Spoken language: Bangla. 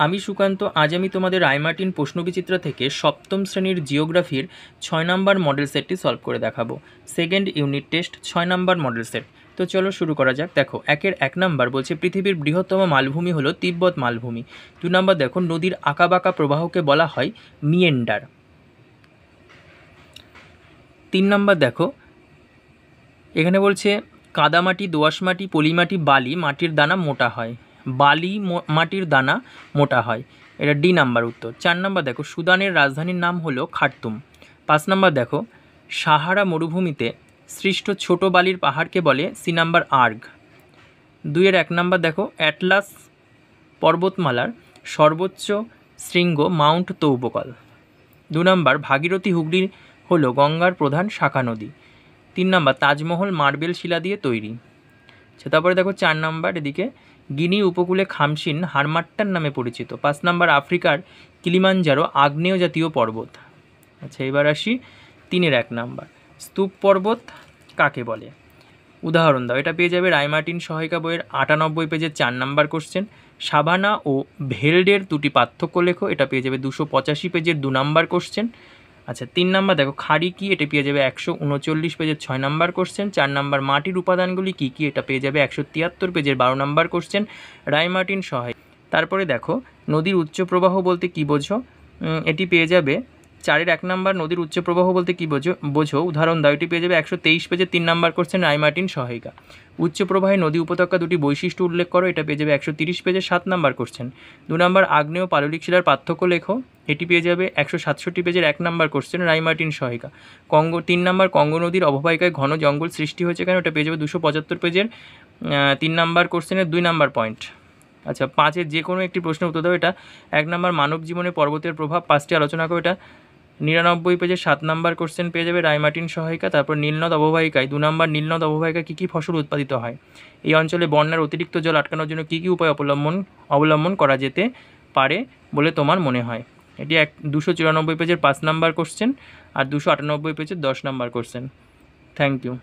আমি সুকান্ত। আজ আমি তোমাদের রায়মার্টিন প্রশ্নবিচিত্রা থেকে সপ্তম শ্রেণীর জিওগ্রাফির 6 নম্বর মডেল সেটটি সলভ করে দেখাবো। সেকেন্ড ইউনিট টেস্ট 6 নম্বর মডেল সেট। তো চলো শুরু করা যাক। দেখো 1 নম্বর বলছে পৃথিবীর বৃহত্তম মালভূমি হলো তিব্বত মালভূমি। 2 নম্বর দেখো নদীর আঁকাবাঁকা প্রবাহকে বলা হয় মিয়েন্ডার। 3 নম্বর দেখো এখানে বলছে কাদামাটি, দোআঁশ মাটি, পলিমাটি, বালি মাটির দানা মোটা হয়। বালি মাটির দানা মোটা হয়, এটা ডি নাম্বার উত্তর। 4 নম্বর দেখো সুদানের রাজধানীর নাম হলো খার্তুম। 5 নম্বর দেখো সাহারা মরুভূমিতে সৃষ্ট ছোট বালির পাহাড়কে বলে সি নাম্বার আর্গ। 2-1 নম্বর দেখো অ্যাটলাস পর্বতমালার সর্বোচ্চ শৃঙ্গ মাউন্ট তৌবকল। 2 নম্বর ভাগীরথী হুগলি হলো গঙ্গার প্রধান শাখা নদী। 3 নম্বর তাজমহল মার্বেল শিলা দিয়ে তৈরি। আচ্ছা তারপরে দেখো 4 নম্বর এদিকে গিনি উপকূলে খামসিন হারমাট্টার নামে পরিচিত। 5 নম্বর আফ্রিকার কিলিমাঞ্জারো আগ্নেয় জাতীয় পর্বত। আচ্ছা এবার আসি 3-1 নম্বর স্তূপ পর্বত কাকে বলে? উদাহরণ দাও। এটা পেয়ে যাবে রায়মার্টিন সহায়িকা বইয়ের 98 পেজের 4 নম্বর কোশ্চেন। সাভানা ও ভেল্ডের দুটি পার্থক্য লেখো, এটা পেয়ে যাবে 285 পেজের 2 নম্বর কোশ্চেন। আচ্ছা 3 নম্বর দেখো খাড়ি কি, এটা পেয়ে যাবে 139 পেজের 6 নম্বর কোশ্চেন। 4 নম্বর মাটির উপাদানগুলি কী কী, এটা পেয়ে যাবে 173 পেজের 12 নম্বর কোশ্চেন রায়মার্টিন সহায়িকা। তারপরে দেখো নদীর উচ্চ প্রবাহ বলতে কী বোঝো, এটি পেয়ে যাবে 4-1 নম্বর নদীর উচ্চ প্রবাহ বলতে কী বোঝো উদাহরণ দাও, এটি পেয়ে যাবে 123 পেজের 3 নম্বর কোশ্চেন রায়মার্টিন সহায়িকা। উচ্চ প্রবাহে নদী উপত্যকা দুটি বৈশিষ্ট্য উল্লেখ করো, এটা পেয়ে যাবে 130 পেজের 7 নম্বর কোশ্চেন। 2 নম্বর আগ্নেয় পাললিক শিলার পার্থক্য লেখো, এটি পেয়ে যাবে 167 পেজের 1 নম্বর কোশ্চেন রায়মার্টিন সহায়িকা। 3 নম্বর কঙ্গো নদীর অববাহিকায় ঘন জঙ্গল সৃষ্টি হয়েছে কেন, এটা পেয়ে যাবে 275 পেজের 3 নম্বর কোশ্চেনের 2 নম্বর পয়েন্ট। আচ্ছা 5-এর যে কোনো একটি প্রশ্নের উত্তর দাও। এটা 1 নম্বর মানব জীবনে পর্বতের প্রভাব 5টি আলোচনা করো, এটা 99 পেজের 7 নম্বর কোশ্চেন পেয়ে যাবে রায়মার্টিন সহায়িকা। তারপর নীলনদ অববাহিকায় 2 নম্বর নীলনদ অববাহিকায় কী কী ফসল উৎপাদিত হয়, এই অঞ্চলে বন্যার অতিরিক্ত জল আটকানোর জন্য কী কী উপায় অবলম্বন করা যেতে পারে বলে তোমার মনে হয়। এটি 294 পেজের 5 নম্বর কোশ্চেন আর 298 পেজের 10 নম্বর কোশ্চেন। Thank you.